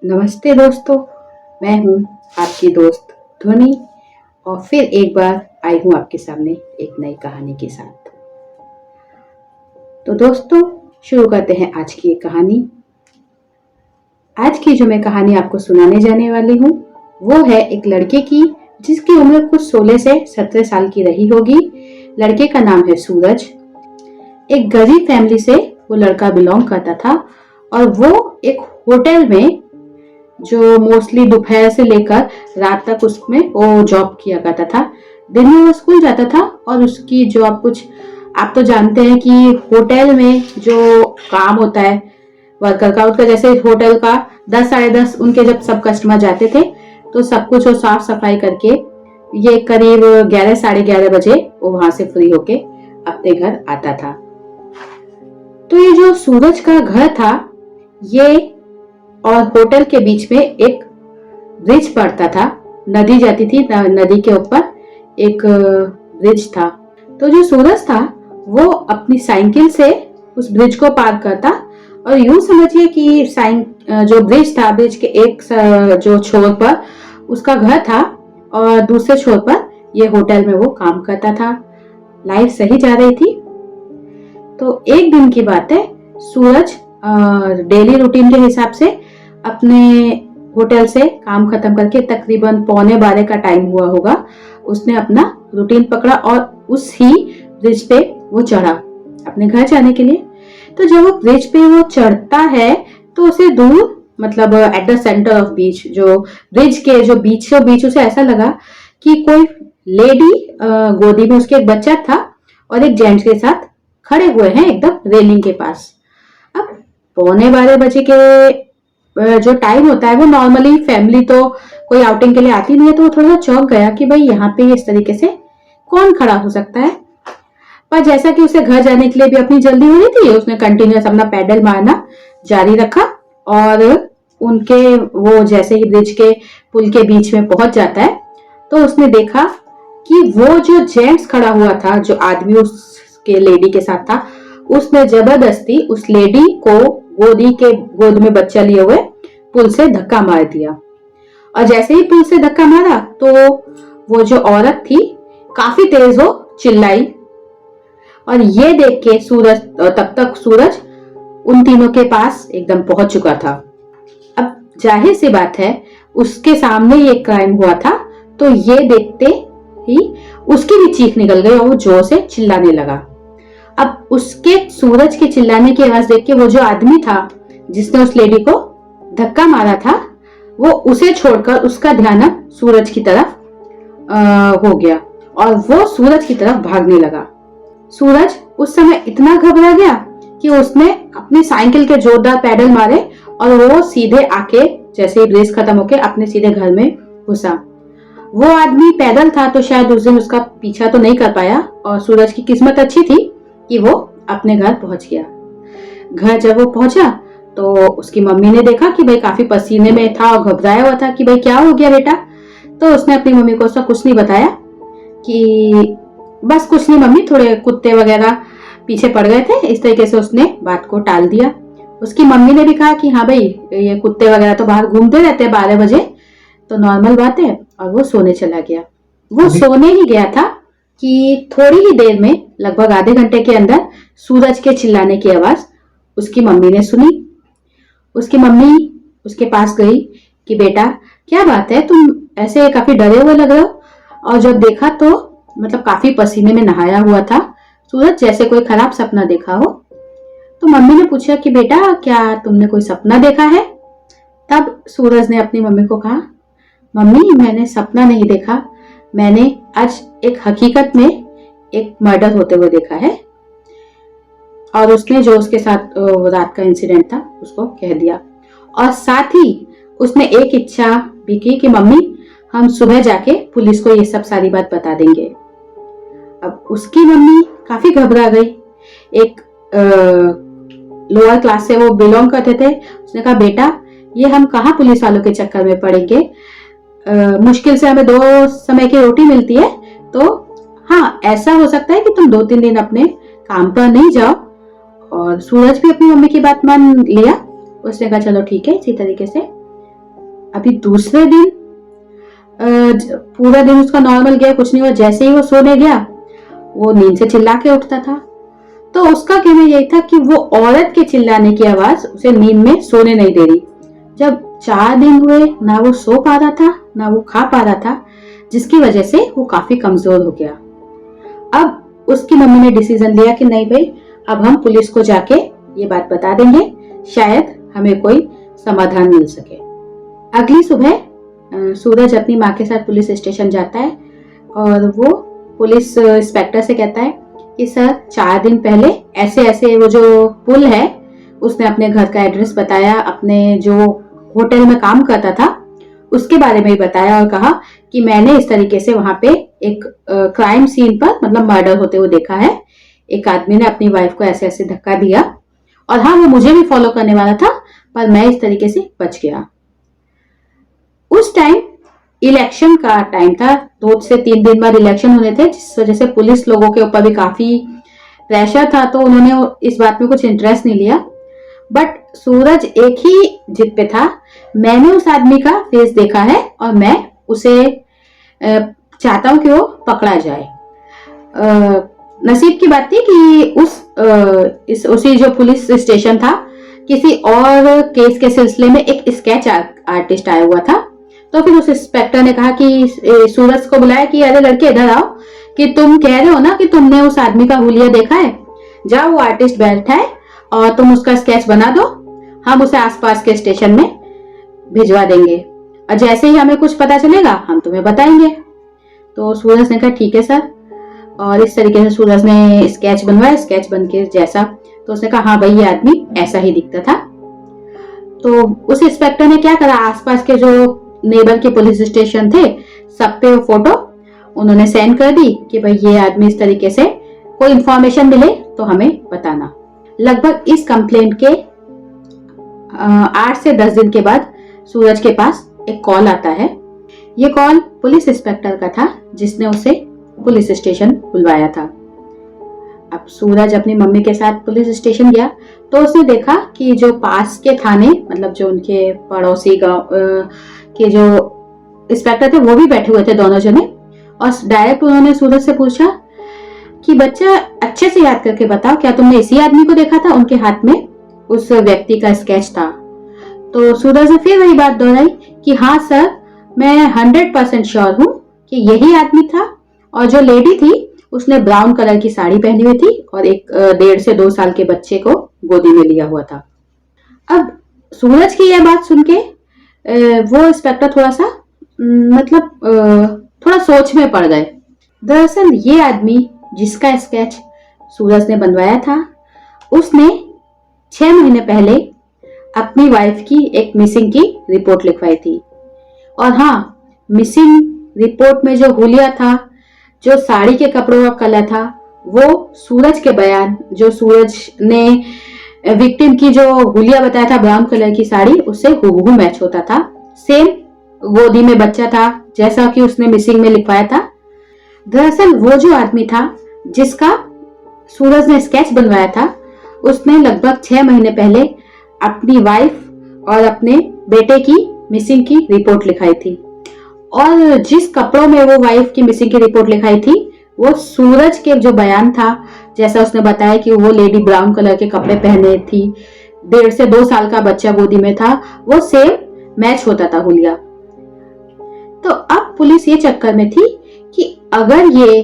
नमस्ते दोस्तों, मैं हूँ आपकी दोस्त ध्वनि और फिर एक बार आई हूँ आपके सामने एक नई कहानी के साथ। तो दोस्तों, शुरू करते हैं आज की एक कहानी। आज की जो मैं कहानी आपको सुनाने जाने वाली हूँ वो है एक लड़के की जिसकी उम्र कुछ 16 से 17 साल की रही होगी। लड़के का नाम है सूरज। एक गरीब फैमिली से वो लड़का बिलोंग करता था और वो एक होटल में जो मोस्टली दोपहर से लेकर रात तक उसमें वो जॉब किया करता था। दिन में वो स्कूल जाता था और उसकी जो आप तो जानते हैं कि होटल में जो काम होता है वर्कर का, उसका जैसे होटल का 10 साढ़े 10 उनके जब सब कस्टमर जाते थे तो सब कुछ वो साफ सफाई करके ये करीब 11 साढ़े 11 बजे वो वहां से फ्री होके अपने घर आता था। तो ये जो सूरज का घर था ये और होटल के बीच में एक ब्रिज पड़ता था, नदी जाती थी, नदी के ऊपर एक ब्रिज था। तो जो सूरज था वो अपनी साइकिल से उस ब्रिज को पार करता और यूं समझिए कि जो ब्रिज था, ब्रिज के एक जो छोर पर उसका घर था और दूसरे छोर पर ये होटल में वो काम करता था। लाइफ सही जा रही थी। तो एक दिन की बात है, सूरज डेली रूटीन के हिसाब से अपने होटल से काम खत्म करके तकरीबन 11:15 का टाइम हुआ होगा, उसने अपना रूटीन पकड़ा और उस ही ब्रिज पे वो चढ़ा अपने घर जाने के लिए। तो जब वो ब्रिज पे वो चढ़ता है तो उसे दूर, मतलब एट द सेंटर ऑफ बीच, जो ब्रिज के जो बीचों बीच उसे ऐसा लगा कि कोई लेडी गोदी में उसके एक बच्चा था और एक जेंट्स के साथ खड़े हुए हैं एकदम रेलिंग के पास। अब 11:15 के जो टाइम होता है वो नॉर्मली फैमिली तो कोई आउटिंग के लिए आती नहीं है, तो वो थोड़ा सा चौंक गया कि भाई यहाँ पे इस तरीके से कौन खड़ा हो सकता है। पर जैसा कि उसे घर जाने के लिए भी अपनी जल्दी हो रही थी, उसने कंटिन्यूअस अपना पैडल मारना जारी रखा और उनके वो जैसे ही ब्रिज के पुल के बीच में पहुंच जाता है तो उसने देखा कि वो जो जेंट्स खड़ा हुआ था, जो आदमी उसके लेडी के साथ था, उसने जबरदस्ती उस लेडी को गोद में बच्चा लिए हुए पुल से धक्का मार दिया। और जैसे ही पुल से धक्का मारा तो वो जो औरत थी काफी तेज हो चिल्लाई और ये देख के तब तक सूरज उन तीनों के पास एकदम पहुंच चुका था। अब जाहिर सी बात है, उसके सामने ये क्राइम हुआ था तो ये देखते ही उसकी भी चीख निकल गई और वो जोर से चिल्लाने लगा। अब उसके सूरज के चिल्लाने की आवाज देख के वो जो आदमी था जिसने उस लेडी को धक्का मारा था, वो उसे छोड़कर उसका ध्यान अब सूरज की तरफ हो गया और वो सूरज की तरफ भागने लगा। सूरज उस समय इतना घबरा गया कि उसने अपनी साइकिल के जोरदार पैडल मारे और वो सीधे आके, जैसे ही रेस खत्म होके, अपने सीधे घर में घुसा। वो आदमी पैदल था तो शायद उस दिन उसका पीछा तो नहीं कर पाया और सूरज की किस्मत अच्छी थी कि वो अपने घर पहुंच गया। घर जब वो पहुंचा तो उसकी मम्मी ने देखा कि भाई काफी पसीने में था और घबराया हुआ था कि भाई क्या हो गया बेटा। तो उसने अपनी मम्मी को उसका कुछ नहीं बताया कि बस कुछ नहीं मम्मी, थोड़े कुत्ते वगैरह पीछे पड़ गए थे, इस तरीके से उसने बात को टाल दिया। उसकी मम्मी ने भी कहा कि हाँ भाई, ये कुत्ते वगैरह तो बाहर घूमते रहते हैं 12 बजे, तो नॉर्मल बात है। और वो सोने चला गया। वो सोने ही गया था कि थोड़ी ही देर में, लगभग आधे घंटे के अंदर, सूरज के चिल्लाने की आवाज उसकी मम्मी ने सुनी। उसकी मम्मी उसके पास गई कि बेटा क्या बात है, तुम ऐसे काफी डरे हुए लग रहे हो। और जब देखा तो मतलब काफी पसीने में नहाया हुआ था सूरज, जैसे कोई खराब सपना देखा हो। तो मम्मी ने पूछा कि बेटा क्या तुमने कोई सपना देखा है। तब सूरज ने अपनी मम्मी को कहा, मम्मी मैंने सपना नहीं देखा, मैंने आज एक हकीकत में एक मर्डर होते हुए देखा है। और उसने जो उसके साथ रात का इंसिडेंट था उसको कह दिया और साथ ही उसने एक इच्छा भी की कि मम्मी हम सुबह जाके पुलिस को ये सब सारी बात बता देंगे। अब उसकी मम्मी काफी घबरा गई। एक लोअर क्लास से वो बिलोंग करते थे। उसने कहा बेटा ये हम कहाँ पुलिस वालों के चक्कर में पड़ेंगे, मुश्किल से हमें 2 समय की रोटी मिलती है, तो हाँ ऐसा हो सकता है कि तुम 2-3 दिन अपने काम पर नहीं जाओ। और सूरज भी अपनी मम्मी की बात मान लिया। उसने कहा चलो ठीक है। इसी तरीके से अभी दूसरे दिन पूरा दिन उसका नॉर्मल गया, कुछ नहीं हुआ। जैसे ही वो सोने गया वो नींद से चिल्ला के उठता था। तो उसका कहना यही था कि वो औरत के चिल्लाने की आवाज उसे नींद में सोने नहीं दे रही। जब 4 दिन हुए, ना वो सो पा रहा था ना वो खा पा रहा था, जिसकी वजह से वो काफी कमजोर हो गया। अब उसकी मम्मी ने डिसीजन लिया कि नहीं भाई, अब हम पुलिस को जाके ये बात बता देंगे, शायद हमें कोई समाधान मिल सके। अगली सुबह सूरज अपनी माँ के साथ पुलिस स्टेशन जाता है और वो पुलिस इंस्पेक्टर से कहता है कि सर 4 दिन पहले ऐसे ऐसे वो जो पुल है, उसने अपने घर का एड्रेस बताया, अपने जो होटल में काम करता था उसके बारे में ही बताया और कहा कि मैंने इस तरीके से वहां पे एक क्राइम सीन पर, मतलब मर्डर होते हुए देखा है। एक आदमी ने अपनी वाइफ को ऐसे ऐसे धक्का दिया और हाँ, वो मुझे भी फॉलो करने वाला था, पर मैं इस तरीके से बच गया। उस टाइम इलेक्शन का टाइम था, 2 से 3 दिन बाद इलेक्शन होने थे, जिस वजह से पुलिस लोगों के ऊपर भी काफी प्रेशर था, तो उन्होंने इस बात में कुछ इंटरेस्ट नहीं लिया। बट सूरज एक ही जिद पे था, मैंने उस आदमी का फेस देखा है और मैं उसे चाहता हूं कि वो पकड़ा जाए। नसीब की बात थी कि उसी जो पुलिस स्टेशन था, किसी और केस के सिलसिले में एक स्केच आर्टिस्ट आया हुआ था। तो फिर उस इंस्पेक्टर ने कहा कि सूरज को बुलाया कि अरे लड़के इधर आओ, कि तुम कह रहे हो ना कि तुमने उस आदमी का हुलिया देखा है, जाओ वो आर्टिस्ट बैठा है और तुम उसका स्केच बना दो, हम उसे आसपास के स्टेशन में भिजवा देंगे और जैसे ही हमें कुछ पता चलेगा हम तुम्हें बताएंगे। तो सूरज ने कहा ठीक है सर, और इस तरीके से सूरज ने स्केच बनवाया। स्केच बन के जैसा, तो उसने कहा हाँ भाई ये आदमी ऐसा ही दिखता था। तो उस इंस्पेक्टर ने क्या करा, आसपास के जो नेबर के पुलिस स्टेशन थे सब पे वो फोटो उन्होंने सेंड कर दी कि भाई ये आदमी इस तरीके से, कोई इंफॉर्मेशन मिले तो हमें बताना। लगभग इस कंप्लेंट के 8 से 10 दिन के बाद सूरज के पास एक कॉल आता है। ये कॉल पुलिस इंस्पेक्टर का था जिसने उसे पुलिस स्टेशन बुलवाया था। अब सूरज अपनी मम्मी के साथ पुलिस स्टेशन गया तो उसने देखा कि जो पास के थाने, मतलब जो उनके पड़ोसी गांव के जो इंस्पेक्टर थे वो भी बैठे हुए थे दोनों जने, और डायरेक्ट उन्होंने सूरज से पूछा कि बच्चा अच्छे से याद करके बताओ, क्या तुमने इसी आदमी को देखा था? उनके हाथ में उस व्यक्ति का स्केच था। तो सूरज ने फिर वही बात दोहराई कि हाँ सर, मैं 100% श्योर हूँ कि यही आदमी था, और जो लेडी थी उसने ब्राउन कलर की साड़ी पहनी हुई थी और एक 1.5 से 2 साल के बच्चे को गोदी में लिया हुआ था। अब सूरज की यह बात सुन के वो इंस्पेक्टर थोड़ा सा थोड़ा सोच में पड़ गए। दरअसल ये आदमी जिसका स्केच सूरज ने बनवाया था, उसने 6 महीने पहले अपनी वाइफ की एक मिसिंग की रिपोर्ट लिखवाई थी। और हाँ, मिसिंग रिपोर्ट में जो हुलिया था, जो साड़ी के कपड़ों का कलर था, वो सूरज के बयान, जो सूरज ने विक्टिम की जो हुलिया बताया था ब्राउन कलर की साड़ी, उससे हूबहू मैच होता था। सेम गोदी में बच्चा था जैसा कि उसने मिसिंग में लिखवाया था। दरअसल वो जो आदमी था जिसका सूरज ने स्केच बनवाया था, उसने लगभग 6 महीने पहले अपनी वाइफ और अपने बेटे की मिसिंग की रिपोर्ट लिखाई थी। और जिस कपड़ों में वो वाइफ की मिसिंग की रिपोर्ट लिखाई थी, वो सूरज के जो बयान था, जैसा उसने बताया कि वो लेडी ब्राउन कलर के कपड़े पहने थी, 1.5 से 2 साल का बच्चा गोदी में था, वो सेम मैच होता था हुलिया। तो अब पुलिस ये चक्कर में थी कि अगर ये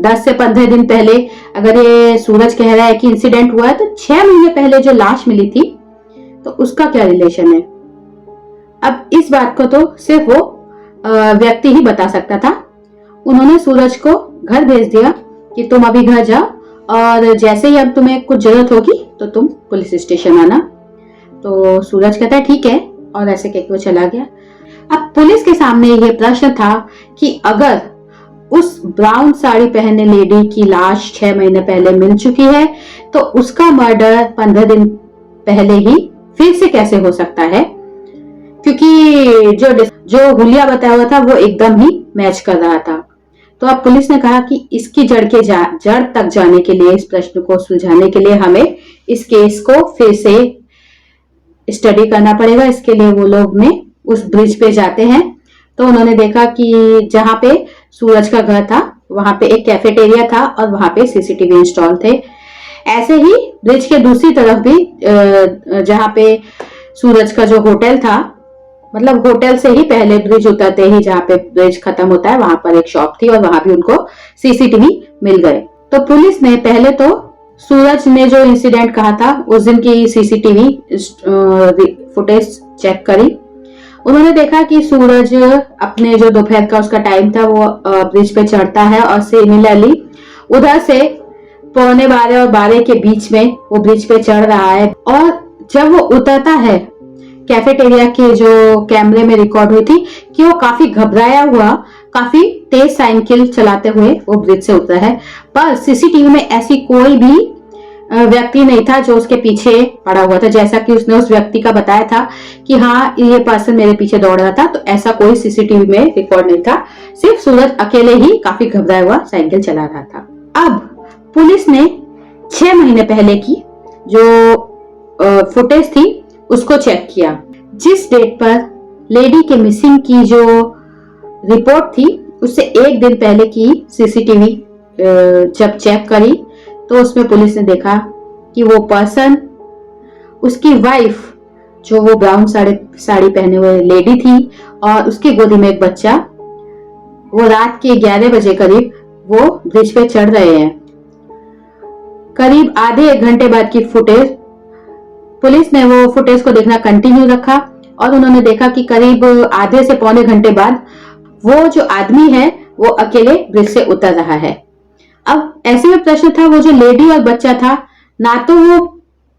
10 से 15 दिन पहले अगर ये सूरज कह रहा है कि इंसिडेंट हुआ है, तो 6 महीने पहले जो लाश मिली थी तो उसका क्या रिलेशन है। अब इस बात को तो सिर्फ वो व्यक्ति ही बता सकता था। उन्होंने सूरज को घर भेज दिया कि तुम अभी घर जाओ और जैसे ही अब तुम्हें कुछ जरूरत होगी तो तुम पुलिस स्टेशन आना। तो सूरज कहता है ठीक है, और ऐसे कहकर वो चला गया। अब पुलिस के सामने ये प्रश्न था कि अगर उस ब्राउन साड़ी पहने लेडी की लाश 6 महीने पहले मिल चुकी है, तो उसका मर्डर 15 दिन पहले ही फिर से कैसे हो सकता है, क्योंकि जो हुलिया बताया हुआ था वो एकदम ही मैच कर रहा था। तो अब पुलिस ने कहा कि इसकी जड़ तक जाने के लिए, इस प्रश्न को सुलझाने के लिए हमें इस केस को फिर से स्टडी करना पड़ेगा, इसके लिए वो लोग ने उस ब्रिज पे जाते हैं। तो उन्होंने देखा कि जहां पे सूरज का घर था वहां पे एक कैफेटेरिया था और वहां पे सीसीटीवी इंस्टॉल थे। ऐसे ही ब्रिज के दूसरी तरफ भी जहां पे सूरज का जो होटल था, मतलब होटल से ही पहले ब्रिज उतरते ही जहां पे ब्रिज खत्म होता है वहां पर एक शॉप थी और वहां भी उनको सीसीटीवी मिल गए। तो पुलिस ने पहले तो सूरज ने जो इंसिडेंट कहा था उस दिन की सीसीटीवी फुटेज चेक करी। उन्होंने देखा कि सूरज अपने जो दोपहर का उसका टाइम था वो ब्रिज पे चढ़ता है और सिमिलरली उधर से 11:15 और 12 के बीच में वो ब्रिज पे चढ़ रहा है। और जब वो उतरता है, कैफेटेरिया के जो कैमरे में रिकॉर्ड हुई थी कि वो काफी घबराया हुआ, काफी तेज साइकिल चलाते हुए वो ब्रिज से उतरा है। पर सीसीटीवी में ऐसी कोई भी व्यक्ति नहीं था जो उसके पीछे पड़ा हुआ था, जैसा कि उसने उस व्यक्ति का बताया था कि हाँ ये पर्सन मेरे पीछे दौड़ रहा था। तो ऐसा कोई सीसीटीवी में रिकॉर्ड नहीं था, सिर्फ सूरज अकेले ही काफी घबराया हुआ साइकिल चला रहा था। अब पुलिस ने 6 महीने पहले की जो फुटेज थी उसको चेक किया। जिस डेट पर लेडी के मिसिंग की जो रिपोर्ट थी उससे एक दिन पहले की सीसीटीवी जब चेक करी तो उसमें पुलिस ने देखा कि वो पर्सन, उसकी वाइफ जो वो ब्राउन साड़ी पहने हुए लेडी थी और उसकी गोदी में एक बच्चा, वो रात के 11 बजे करीब वो ब्रिज पे चढ़ रहे हैं। करीब आधे 1 घंटे बाद की फुटेज, पुलिस ने वो फुटेज को देखना कंटिन्यू रखा और उन्होंने देखा कि करीब आधे से पौने घंटे बाद वो जो आदमी है वो अकेले ब्रिज से उतर रहा है। अब ऐसे में प्रश्न था, वो जो लेडी और बच्चा था, ना तो वो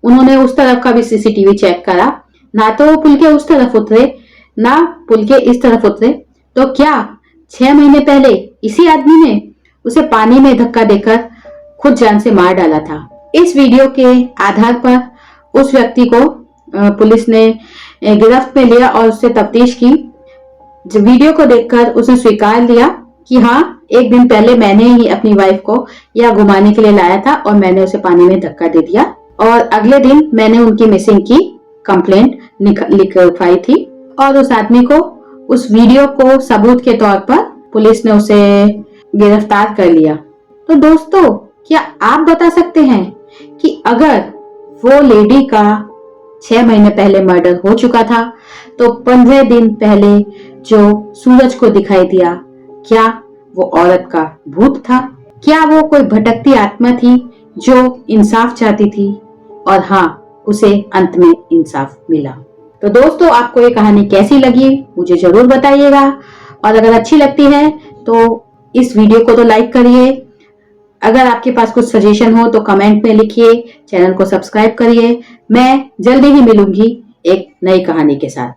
उन्होंने उस तरफ का भी सीसीटीवी चेक करा, ना तो वो पुल के उस तरफ उतरे, ना पुल के इस तरफ उतरे। तो क्या 6 महीने पहले इसी आदमी ने उसे पानी में धक्का देकर खुद जान से मार डाला था? इस वीडियो के आधार पर उस व्यक्ति को पुलिस ने गिरफ्त में लिया और उससे तफ्तीश की। जब वीडियो को देखकर उसने स्वीकार लिया कि हाँ, एक दिन पहले मैंने ही अपनी वाइफ को यहाँ घुमाने के लिए लाया था और मैंने उसे पानी में धक्का दे दिया और अगले दिन मैंने उनकी मिसिंग की कंप्लेंट लिखवाई थी और उस आदमी को, उस वीडियो को सबूत के तौर पर पुलिस ने उसे गिरफ्तार कर लिया। तो दोस्तों, क्या आप बता सकते हैं कि अगर वो लेडी का 6 महीने पहले मर्डर हो चुका था तो 15 दिन पहले जो सूरज को दिखाई दिया, क्या वो औरत का भूत था? क्या वो कोई भटकती आत्मा थी जो इंसाफ चाहती थी? और हाँ, उसे अंत में इंसाफ मिला। तो दोस्तों, आपको ये कहानी कैसी लगी मुझे जरूर बताइएगा और अगर अच्छी लगती है तो इस वीडियो को तो लाइक करिए। अगर आपके पास कुछ सजेशन हो तो कमेंट में लिखिए, चैनल को सब्सक्राइब करिए। मैं जल्दी ही मिलूंगी एक नई कहानी के साथ।